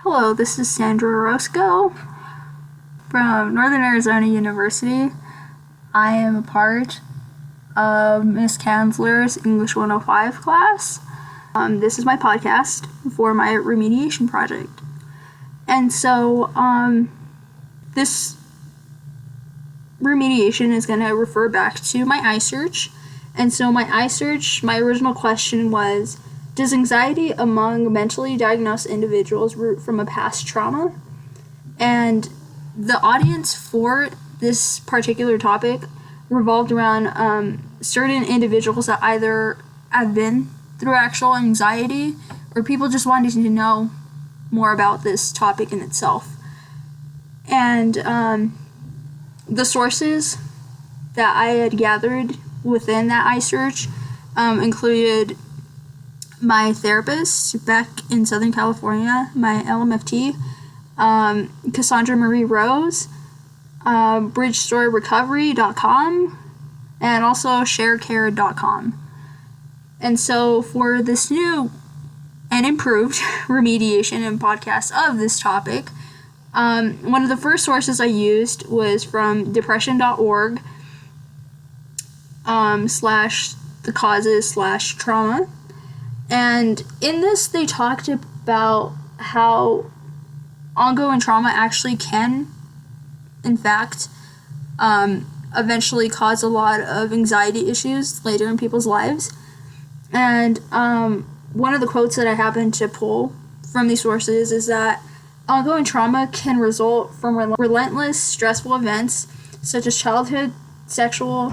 Hello, this is Sandra Roscoe from Northern Arizona University. I am a part of Miss Kanzler's English 105 class. This is my podcast for my remediation project. And so this remediation is going to refer back to my iSearch. And so my iSearch, my original question was, does anxiety among mentally diagnosed individuals root from a past trauma? And the audience for this particular topic revolved around certain individuals that either have been through actual anxiety or people just wanting to know more about this topic in itself. And the sources that I had gathered within that iSearch included my therapist back in Southern California, my LMFT, Cassandra Marie Rose, bridgestoryrecovery.com, and also sharecare.com. And so for this new and improved remediation and podcast of this topic, one of the first sources I used was from depression.org /the causes/trauma. And in this, they talked about how ongoing trauma actually can, in fact, eventually cause a lot of anxiety issues later in people's lives. And one of the quotes that I happened to pull from these sources is that ongoing trauma can result from relentless, stressful events such as childhood, sexual,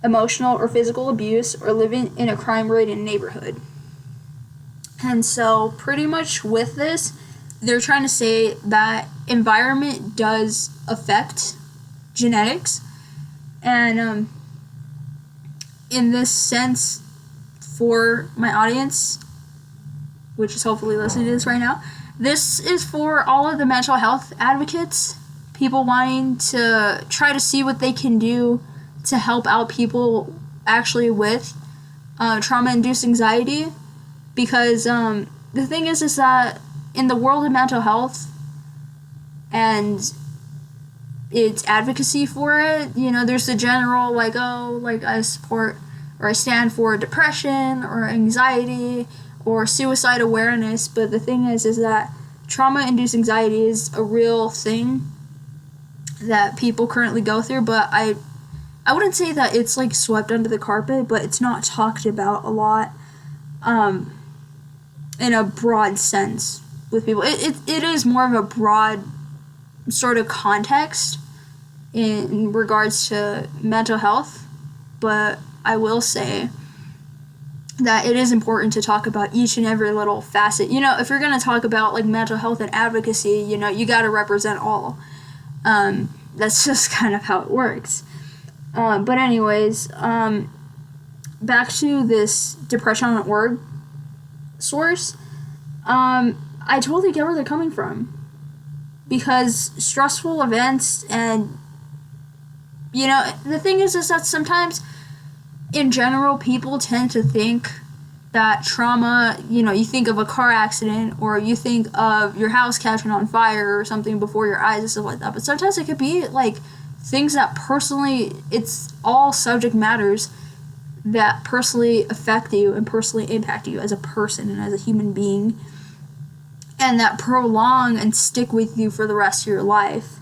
emotional, or physical abuse, or living in a crime-ridden neighborhood. And so pretty much with this, they're trying to say that environment does affect genetics. And in this sense, for my audience, which is hopefully listening to this right now, this is for all of the mental health advocates, people wanting to try to see what they can do to help out people actually with trauma-induced anxiety. Because the thing is that in the world of mental health and its advocacy for it, there's the general, I support or I stand for depression or anxiety or suicide awareness. But the thing is that trauma-induced anxiety is a real thing that people currently go through. But I wouldn't say that it's, swept under the carpet, but it's not talked about a lot. In a broad sense with people. It is more of a broad sort of context in regards to mental health, but I will say that it is important to talk about each and every little facet. If you're going to talk about mental health and advocacy, you got to represent all. That's just kind of how it works. But anyways, back to this depression.org source, I totally get where they're coming from, because stressful events and the thing is that sometimes in general people tend to think that trauma, you think of a car accident or you think of your house catching on fire or something before your eyes and stuff like that, but sometimes it could be things that personally, it's all subject matters that personally affect you and personally impact you as a person and as a human being, and that prolong and stick with you for the rest of your life.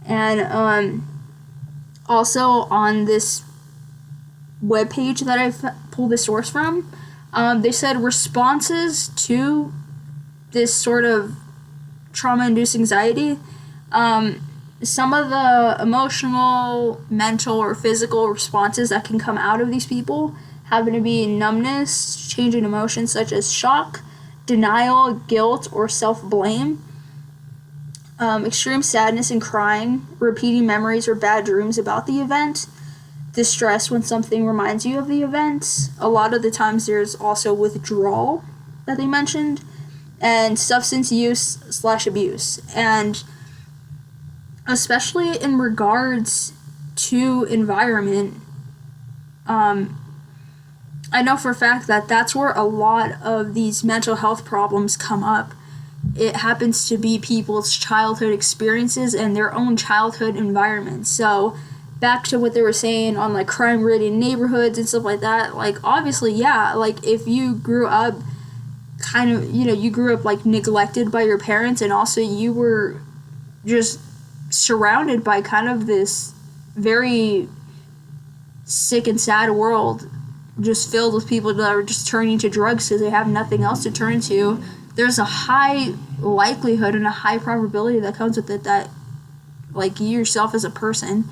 And also on this webpage that I've pulled this source from, they said responses to this sort of trauma-induced anxiety, some of the emotional, mental, or physical responses that can come out of these people happen to be numbness, change in emotions such as shock, denial, guilt, or self-blame, extreme sadness and crying, repeating memories or bad dreams about the event, distress when something reminds you of the event. A lot of the times there's also withdrawal that they mentioned, and substance use/abuse. And especially in regards to environment, I know for a fact that that's where a lot of these mental health problems come up, it happens to be people's childhood experiences and their own childhood environment. So back to what they were saying on like crime-ridden neighborhoods and stuff like that, like obviously, yeah, like if you grew up kind of, you grew up like neglected by your parents, and also you were just surrounded by kind of this very sick and sad world, just filled with people that are just turning to drugs because they have nothing else to turn to, there's a high likelihood and a high probability that comes with it that, like, you yourself as a person,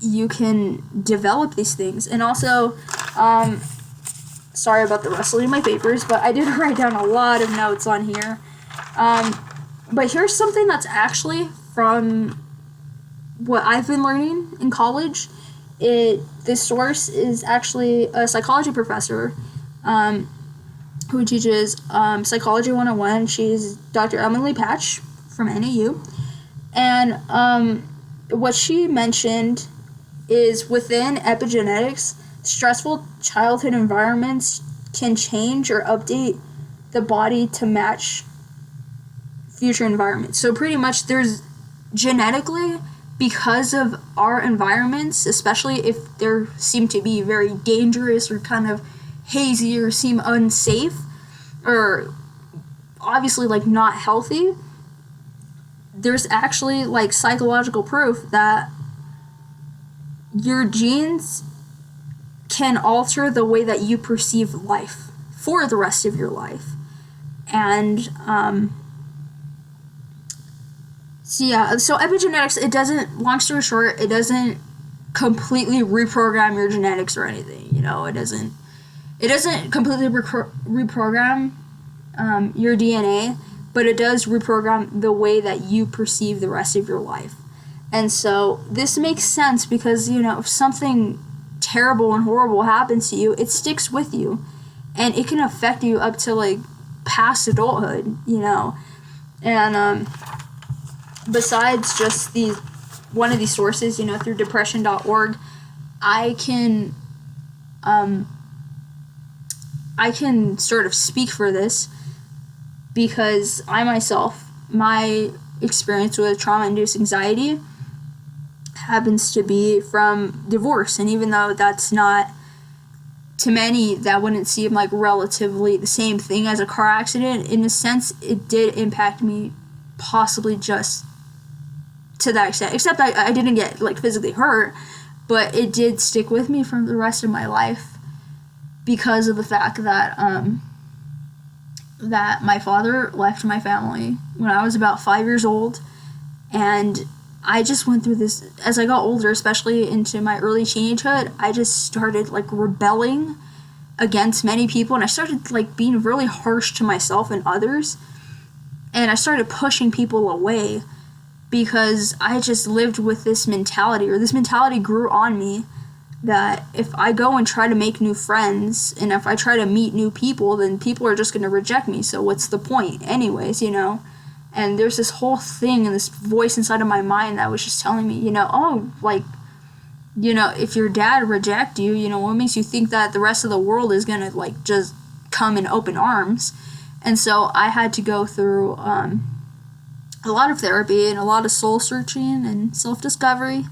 you can develop these things. And also, sorry about the rustling of my papers, but I did write down a lot of notes on here. But here's something that's actually from what I've been learning in college. This source is actually a psychology professor who teaches Psychology 101. She's Dr. Emily Patch from NAU. And what she mentioned is within epigenetics, stressful childhood environments can change or update the body to match future environments. So pretty much there's genetically, because of our environments, especially if they seem to be very dangerous or kind of hazy or seem unsafe or obviously like not healthy, there's actually like psychological proof that your genes can alter the way that you perceive life for the rest of your life. And so epigenetics, it doesn't, long story short, it doesn't completely reprogram your genetics or anything. It doesn't completely reprogram your DNA, but it does reprogram the way that you perceive the rest of your life. And so this makes sense because, if something terrible and horrible happens to you, it sticks with you, and it can affect you up to like past adulthood, and besides just one of these sources, through depression.org, I can sort of speak for this because I myself, my experience with trauma-induced anxiety happens to be from divorce. And even though that's not, to many, that wouldn't seem like relatively the same thing as a car accident, in a sense, it did impact me possibly just to that extent. Except I didn't get like physically hurt, but it did stick with me for the rest of my life because of the fact that that my father left my family when I was about 5 years old, and I just went through this as I got older, especially into my early teenagehood. I just started like rebelling against many people, and I started like being really harsh to myself and others, and I started pushing people away because I just lived with this mentality, or this mentality grew on me, that if I go and try to make new friends, and if I try to meet new people, then people are just going to reject me, so what's the point anyways, And there's this whole thing and this voice inside of my mind that was just telling me, if your dad reject you, what makes you think that the rest of the world is going to, like, just come in open arms? And so I had to go through a lot of therapy and a lot of soul searching and self-discovery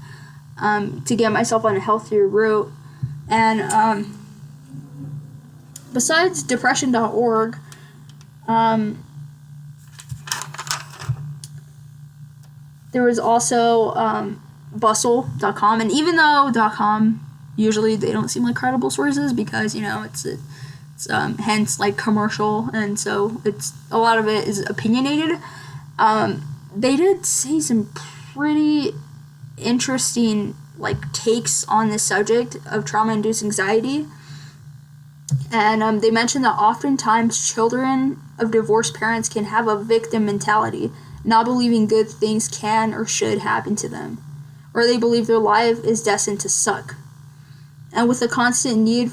to get myself on a healthier route. And besides depression.org, there was also bustle.com, and even though .com, usually they don't seem like credible sources because, it's hence like commercial, and so it's a lot of it is opinionated. They did say some pretty interesting like takes on this subject of trauma-induced anxiety, and they mentioned that oftentimes children of divorced parents can have a victim mentality, not believing good things can or should happen to them, or they believe their life is destined to suck. And with a constant need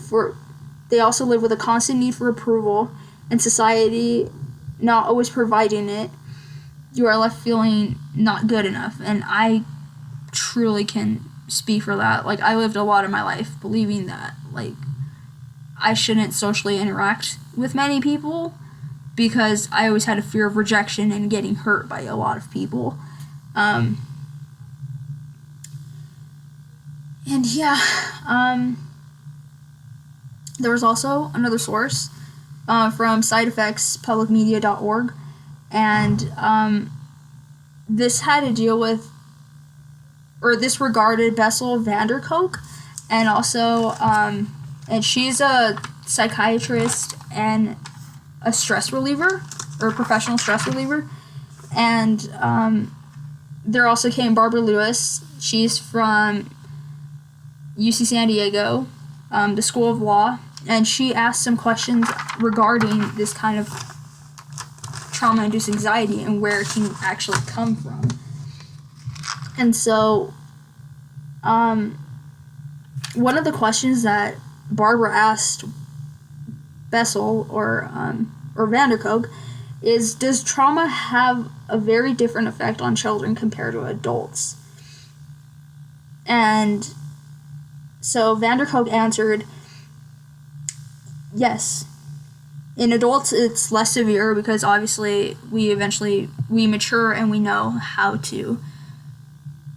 they also live with a constant need for approval, and society not always providing it, you are left feeling not good enough. And I truly can speak for that. Like, I lived a lot of my life believing that, like, I shouldn't socially interact with many people because I always had a fear of rejection and getting hurt by a lot of people. And yeah, there was also another source from sideeffectspublicmedia.org, and this had to deal with, or this regarded Bessel van der Kolk, and also, and she's a psychiatrist and a stress reliever, or a professional stress reliever, and there also came Barbara Lewis. She's from UC San Diego, the School of Law, and she asked some questions regarding this kind of trauma-induced anxiety and where it can actually come from. And so, one of the questions that Barbara asked Bessel or van der Kolk is, does trauma have a very different effect on children compared to adults? And so van der Kolk answered, yes. In adults, it's less severe because obviously we mature and we know how to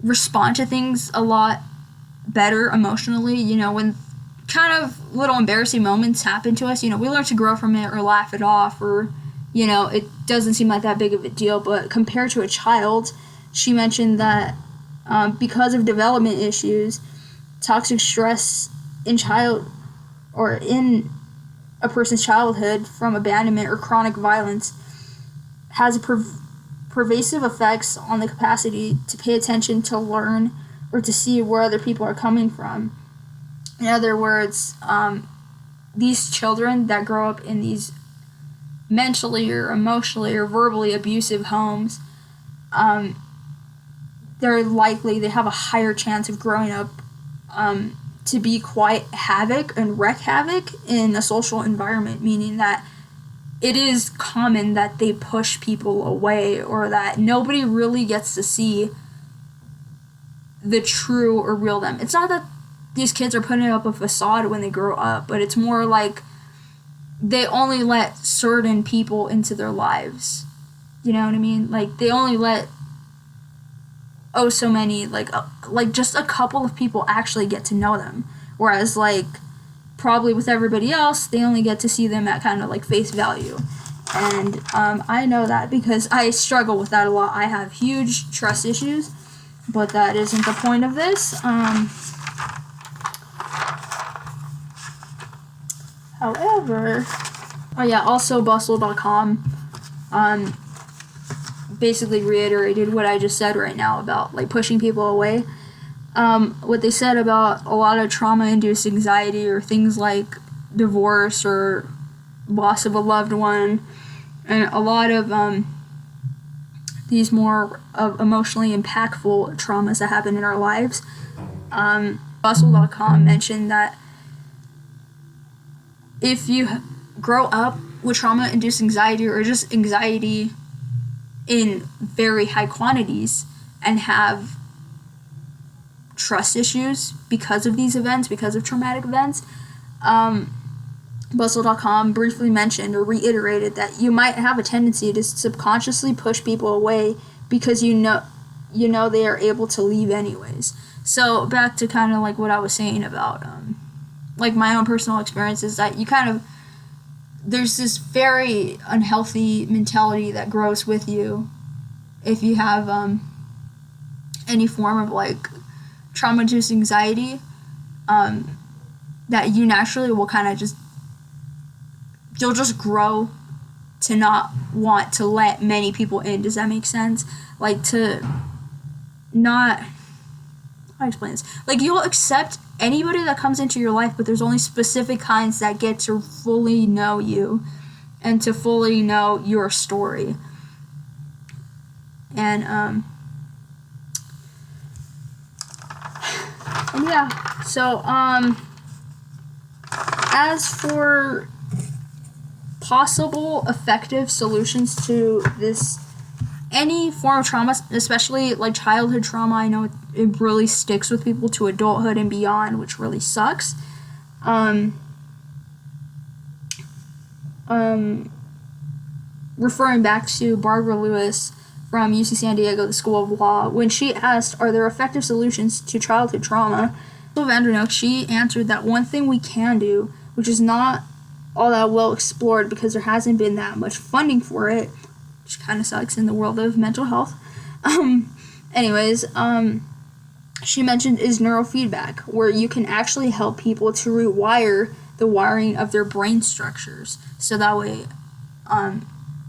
respond to things a lot better emotionally. You know, when kind of little embarrassing moments happen to us, you know, we learn to grow from it or laugh it off, or, you know, it doesn't seem like that big of a deal. But compared to a child, she mentioned that because of development issues, toxic stress in a person's childhood from abandonment or chronic violence has pervasive effects on the capacity to pay attention, to learn, or to see where other people are coming from. In other words, these children that grow up in these mentally or emotionally or verbally abusive homes, they have a higher chance of growing up to be quite havoc and wreak havoc in a social environment, meaning that it is common that they push people away, or that nobody really gets to see the true or real them. It's not that these kids are putting up a facade when they grow up, but it's more like they only let certain people into their lives. You know what I mean? Like, they only let so many, like just a couple of people actually get to know them. Whereas, like, probably with everybody else, they only get to see them at kind of, like, face value. And I know that because I struggle with that a lot. I have huge trust issues, but that isn't the point of this. However, also bustle.com basically reiterated what I just said right now about, like, pushing people away. What they said about a lot of trauma-induced anxiety, or things like divorce or loss of a loved one, and a lot of these more emotionally impactful traumas that happen in our lives. Bustle.com mentioned that if you grow up with trauma-induced anxiety, or just anxiety in very high quantities, and have trust issues because of these events, because of traumatic events, Bustle.com briefly mentioned or reiterated that you might have a tendency to subconsciously push people away because you know they are able to leave anyways. So back to kind of like what I was saying about like my own personal experiences, that you kind of, there's this very unhealthy mentality that grows with you if you have any form of like trauma-induced anxiety, that you naturally will kind of just, you'll just grow to not want to let many people in. Does that make sense? Like, to not, how do I explain this? Like, you'll accept anybody that comes into your life, but there's only specific kinds that get to fully know you and to fully know your story. And yeah, so as for possible effective solutions to this, any form of trauma, especially like childhood trauma, I know it really sticks with people to adulthood and beyond, which really sucks. referring back to Barbara Lewis from UC San Diego, the School of Law, when she asked, are there effective solutions to childhood trauma? Vandernook, she answered that one thing we can do, which is not all that well explored because there hasn't been that much funding for it, which kind of sucks in the world of mental health. She mentioned is neurofeedback, where you can actually help people to rewire the wiring of their brain structures, so that way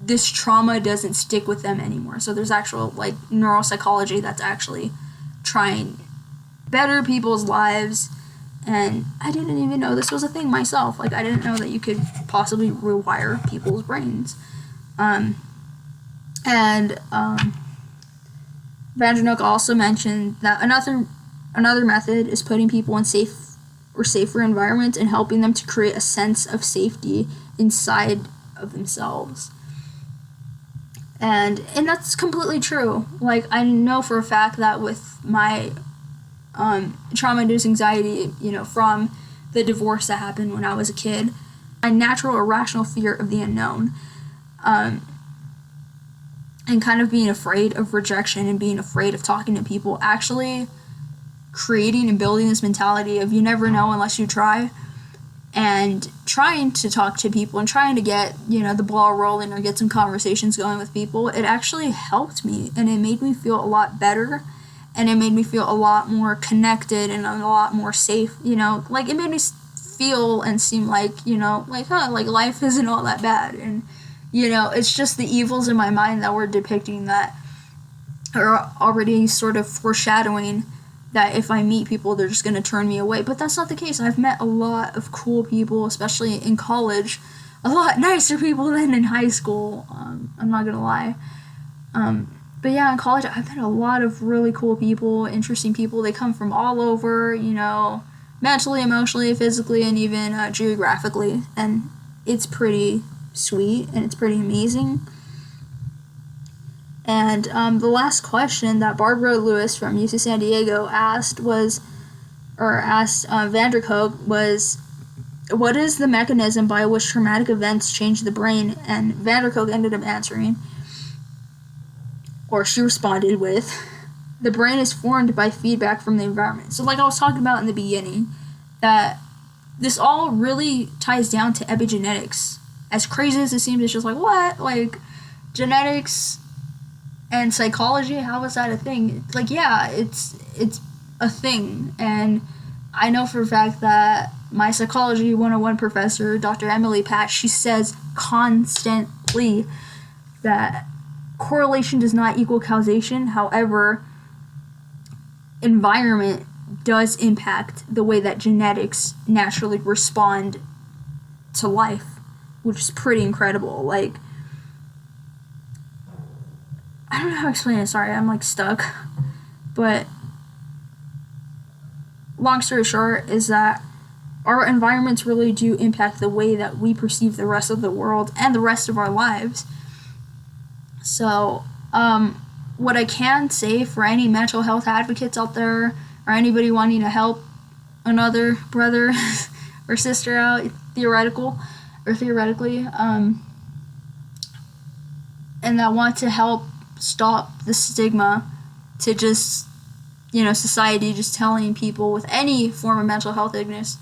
this trauma doesn't stick with them anymore. So there's actual like neuropsychology that's actually trying better people's lives, and I didn't even know this was a thing myself. Like, I didn't know that you could possibly rewire people's brains. Vandernook also mentioned that another method is putting people in safer environments and helping them to create a sense of safety inside of themselves. And that's completely true. Like, I know for a fact that with my trauma-induced anxiety, from the divorce that happened when I was a kid, my natural irrational fear of the unknown, and kind of being afraid of rejection and being afraid of talking to people, actually creating and building this mentality of you never know unless you try, and trying to talk to people and trying to get, the ball rolling or get some conversations going with people, it actually helped me, and it made me feel a lot better, and it made me feel a lot more connected and a lot more safe, like it made me feel and seem like, like life isn't all that bad, and, it's just the evils in my mind that we're depicting that are already sort of foreshadowing that if I meet people, they're just going to turn me away. But that's not the case. I've met a lot of cool people, especially in college. A lot nicer people than in high school. I'm not going to lie. But yeah, in college, I've met a lot of really cool people, interesting people. They come from all over, mentally, emotionally, physically, and even geographically. And it's pretty sweet, and it's pretty amazing. And the last question that Barbara Lewis from UC San Diego asked Vanderkook was, what is the mechanism by which traumatic events change the brain? And Vanderkook ended up answering, or she responded with, the brain is formed by feedback from the environment. So like I was talking about in the beginning, that this all really ties down to epigenetics. As crazy as it seems, it's just like, what? Like, genetics and psychology, how is that a thing? Like, yeah, it's a thing. And I know for a fact that my Psychology 101 professor, Dr. Emily Patch, she says constantly that correlation does not equal causation. However, environment does impact the way that genetics naturally respond to life, which is pretty incredible. Like, I don't know how to explain it, sorry, I'm like stuck. But long story short is that our environments really do impact the way that we perceive the rest of the world and the rest of our lives. So, what I can say for any mental health advocates out there, or anybody wanting to help another brother or sister out, theoretically, and that want to help stop the stigma to just, society just telling people with any form of mental health illness,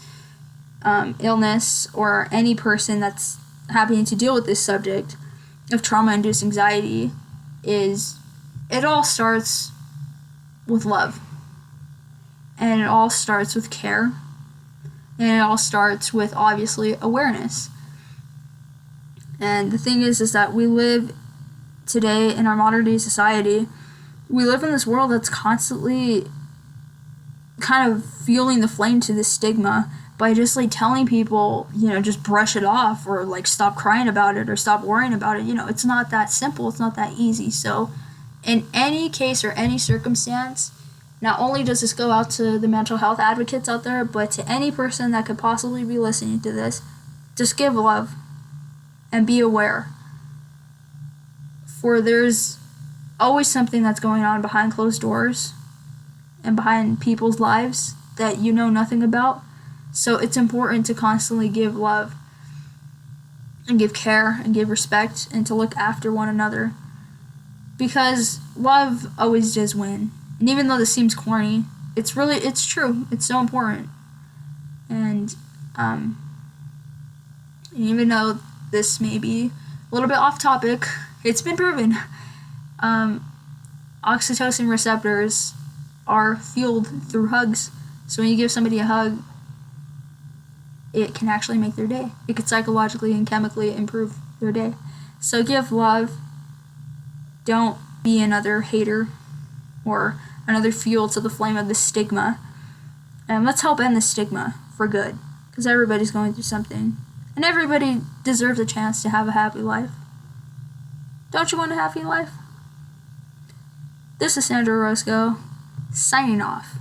or any person that's having to deal with this subject of trauma-induced anxiety, is it all starts with love, and it all starts with care, and it all starts with, obviously, awareness. And the thing is that we live today in our modern day society, we live in this world that's constantly kind of fueling the flame to this stigma by just like telling people, just brush it off, or like stop crying about it, or stop worrying about it. It's not that simple, it's not that easy. So in any case or any circumstance, not only does this go out to the mental health advocates out there, but to any person that could possibly be listening to this, just give love and be aware. For there's always something that's going on behind closed doors and behind people's lives that you know nothing about. So it's important to constantly give love. and give care and give respect and to look after one another. Because love always does win. And even though this seems corny, it's true. It's so important. And even though this may be a little bit off topic, it's been proven. Oxytocin receptors are fueled through hugs. So when you give somebody a hug, it can actually make their day. It could psychologically and chemically improve their day. So give love. Don't be another hater or another fuel to the flame of the stigma. And let's help end the stigma for good. Because everybody's going through something. And everybody deserves a chance to have a happy life. Don't you want a happy life? This is Sandra Roscoe, signing off.